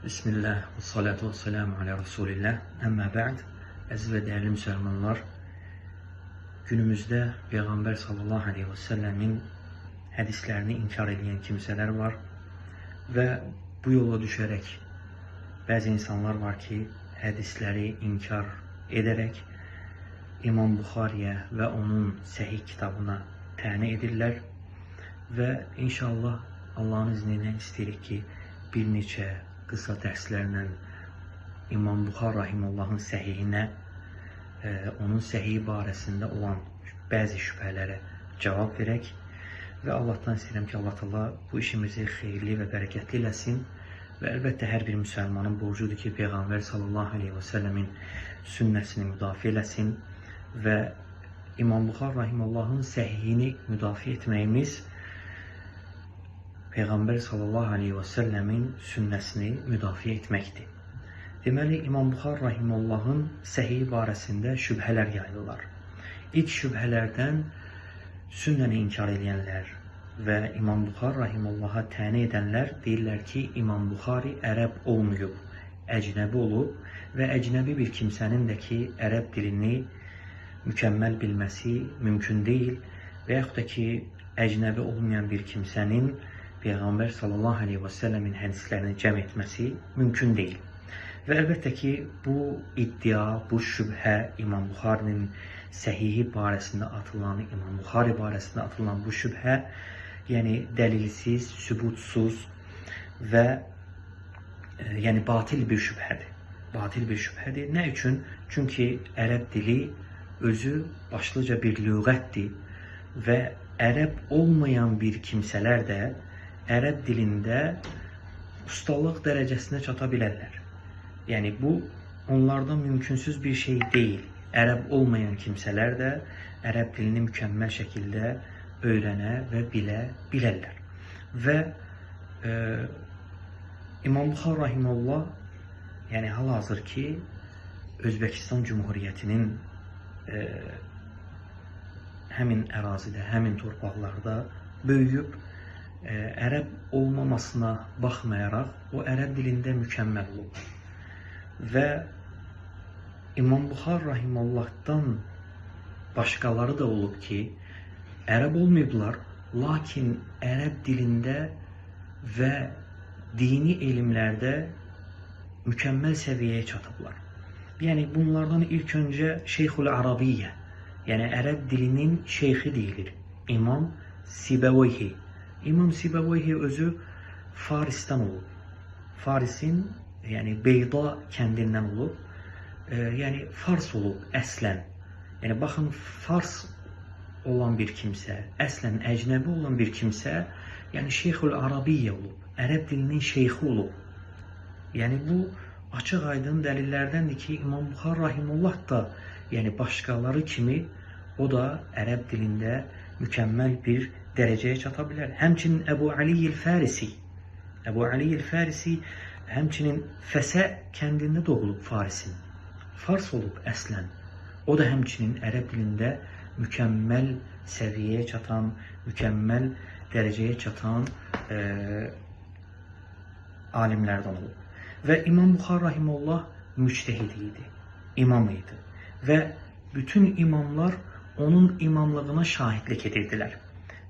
Bismillah və salatu və selamu alə Rasulillah. Əmmə bə'd, əziz və dəyərli müsəlmanlar, günümüzdə Peyğəmbər sallallahu aleyhi və səlləmin hədislərini inkar edən kimsələr var və bu yola düşərək bəzi insanlar var ki, hədisləri inkar edərək İmam Buxariyə və onun səhih kitabına təni edirlər və inşallah Allahın izni ilə istəyirik ki, bir neçə qısa dərslərlə İmam Buxar rahiməllahın səhihinə, onun səhihi barəsində olan bəzi şübhələrə cavab verək və Allahdan istəyirəm ki, Allah Teala bu işimizi xeyirli və bərəkətli eləsin və əlbəttə hər bir müsəlmanın borcudur ki, Peyğəmbər sallallahu aleyhi və səlləmin sünnəsini müdafiə eləsin və İmam Buxar rahiməllahın səhihini müdafiə etməyimiz Peyğəmbər sallallahu aleyhi və səlləmin sünnəsini müdafiə etməkdir. Deməli, İmam Buxar rahiməllahın səhihi barəsində şübhələr yayılırlar. İlk şübhələrdən sünnəni inkar edənlər və İmam Buxar rahiməllaha təni edənlər deyirlər ki, İmam Buxari ərəb olmayıb, əcnəbi olub və əcnəbi bir kimsənin də ki, ərəb dilini mükəmməl bilməsi mümkün deyil və yaxud da ki, əcnəbi olmayan bir kimsənin Peyğəmbər sallallahu aleyhi və səlləmin hədislərini cəm etməsi mümkün deyil. Və əlbəttə ki, bu iddia, bu şübhə İmam Buxarinin səhihi barəsində atılan, İmam Buxari barəsində atılan bu şübhə, yəni dəlilsiz, sübutsuz və yəni batil bir şübhədir. Batil bir şübhədir. Nə üçün? Çünki ərəb dili özü başlıca bir lüğətdir və ərəb olmayan bir kimsələr də ərəb dilində ustalıq dərəcəsinə çata bilərlər. Yəni, bu onlardan mümkünsüz bir şey deyil. Ərəb olmayan kimsələr də ərəb dilini mükəmməl şəkildə öyrənə və bilərlər. Və İmam Buxar rahiməllah, yəni hal-hazır ki, Özbəkistan Cumhuriyyətinin həmin ərazidə, həmin torpaqlarda böyüyüb, ərəb olmamasına baxmayaraq, o ərəb dilində mükəmməl olub. Və İmam Buxar rahimallahdan başqaları da olub ki, ərəb olmayıblar, lakin ərəb dilində və dini elmlərdə mükəmməl səviyyəyə çatıblar. Yəni, bunlardan ilk öncə Şeyxul Arabiyyə, yəni ərəb dilinin şeyxi deyilir, İmam Sibavayhi. İmam Sibavayhi özü Farisdən olub. Farisin, yəni Beyda kəndindən olub. Yəni Fars olub əslən. Yəni baxın, Fars olan bir kimsə, əslən əcnəbi olan bir kimsə, yəni Şeyxul Arabiyyə olub. Ərəb dilinin şeyxi olub. Yəni bu açıq aydın dəlillərdəndir ki, İmam Buxar rahimullah da, yəni başqaları kimi o da ərəb dilində mükəmməl bir dərəcəyə çata bilər. Həmçinin Əbu Ali el-Fərisi həmçinin Fəsə kəndində doğulub Farisin. Fars olub əslən. O da həmçinin ərəb dilində mükəmməl səviyyəyə çatan, mükəmməl dərəcəyə çatan alimlərdən olub. Və İmam Buxar rahimullah müctəhid idi, imam idi. Və bütün imamlar onun imamlığına şahidlik edirdilər.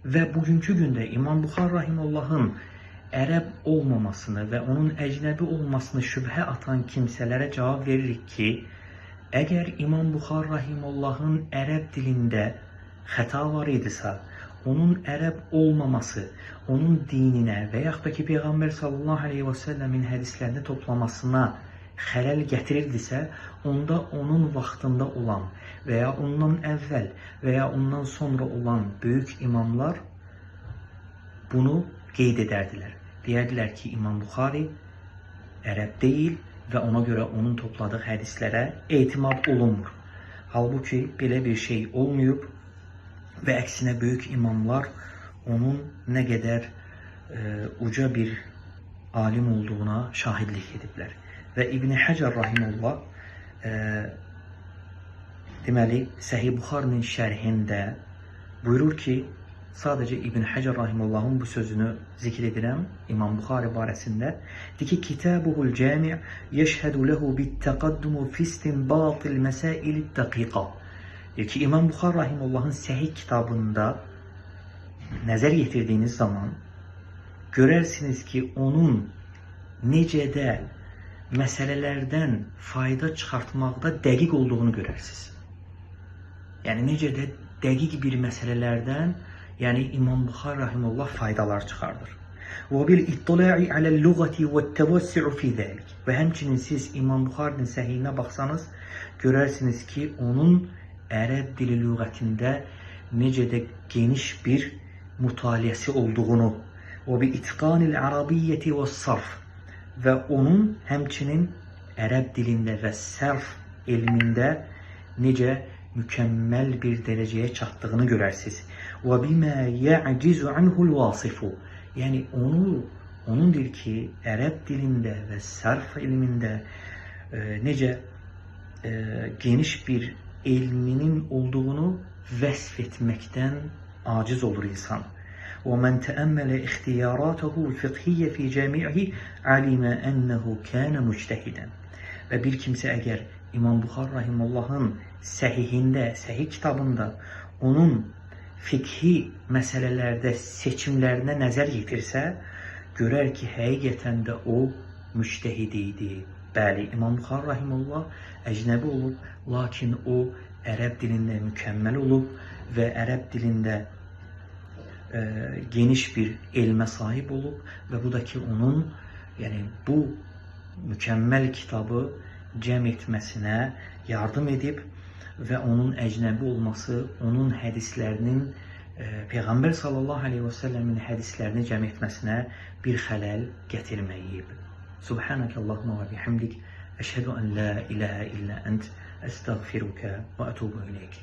Və bugünkü gündə İmam Buxar rahimullahın ərəb olmamasını və onun əcnəbi olmasını şübhə atan kimsələrə cavab veririk ki, əgər İmam Buxar rahimullahın ərəb dilində xəta var idisə, onun ərəb olmaması, onun dininə və yaxud da ki, Peyğəmbər sallallahu aleyhi və səlləmin hədislərini toplamasına xələl gətirirdisə, onda onun vaxtında olan və ya ondan əvvəl və ya ondan sonra olan böyük imamlar bunu qeyd edərdilər. Deyərdilər ki, İmam Buxari ərəb deyil və ona görə onun topladığı hədislərə etimad olunmur. Halbuki belə bir şey olmayıb və əksinə böyük imamlar onun nə qədər uca bir alim olduğuna şahidlik ediblər. Və İbn Həcər rahimullah deməli, Səhih Buxarinin şərhində buyurur ki, sadəcə İbn Həcər rahimehullahın bu sözünü zikr edirəm İmam Buxari barəsində. Deyir ki, Kitabuhul Cami' yeşhədu lehu bit-təqaddumu fi istinbatil məsailit dəqiqa. Deyir ki, İmam Buxari rahimehullahın Səhih kitabında nəzər yetirdiyiniz zaman görərsiniz ki, onun necə də məsələlərdən fayda çıxartmaqda dəqiq olduğunu görərsiniz. Yəni necə də dəqiq bir məsələlərdən, yəni İmam Buxari rahimehullah faydalar çıxardır. Və bil ittila'i aləl-lüğəti və-təvəssü'u fi zəlik. Və həmçinin siz İmam Buxarinin səhihine baxsanız, görərsiniz ki, onun ərəb dili lüğətində necə də geniş bir mütaliəsi olduğunu, və bi itqanil ərəbiyyəti və sarf, və onun həmçinin ərəb dilində və sərf elmində necə mükəmməl bir dərəcəyə çatdığını görərsiniz. Və bimə ya'cizu anhul vasifu. Yəni onun deyir ki, ərəb dilində və sərf elmində necə geniş bir elminin olduğunu vəsf etməkdən aciz olur insan. ومن تأمل اختياراته الفقهية في جامعه علم أنه كان مجتهدا. Və bir kimsə əgər İmam Buxari rahimehullahın səhihində, səhih kitabında onun fiqhi məsələlərdə seçimlərinə nəzər yetirsə, görər ki, həqiqətən də o müctəhid idi. Bəli, İmam Buxari rahimehullah əcnəbi olub, lakin o ərəb dilində mükəmməl olub və ərəb dilində geniş bir elmə sahib olub və bu da ki, onun yəni bu mükəmməl kitabı cəm etməsinə yardım edib və onun əcnəbi olması onun hədislərinin Peyğəmbər sallallahu aleyhi və səlləmin hədislərini cəm etməsinə bir xələl gətirməyib. Subhanəkəllahumma və bihamdik, əşhədu ən la ilahə illə ənt, əstəğfiruka və ətubu ileyk.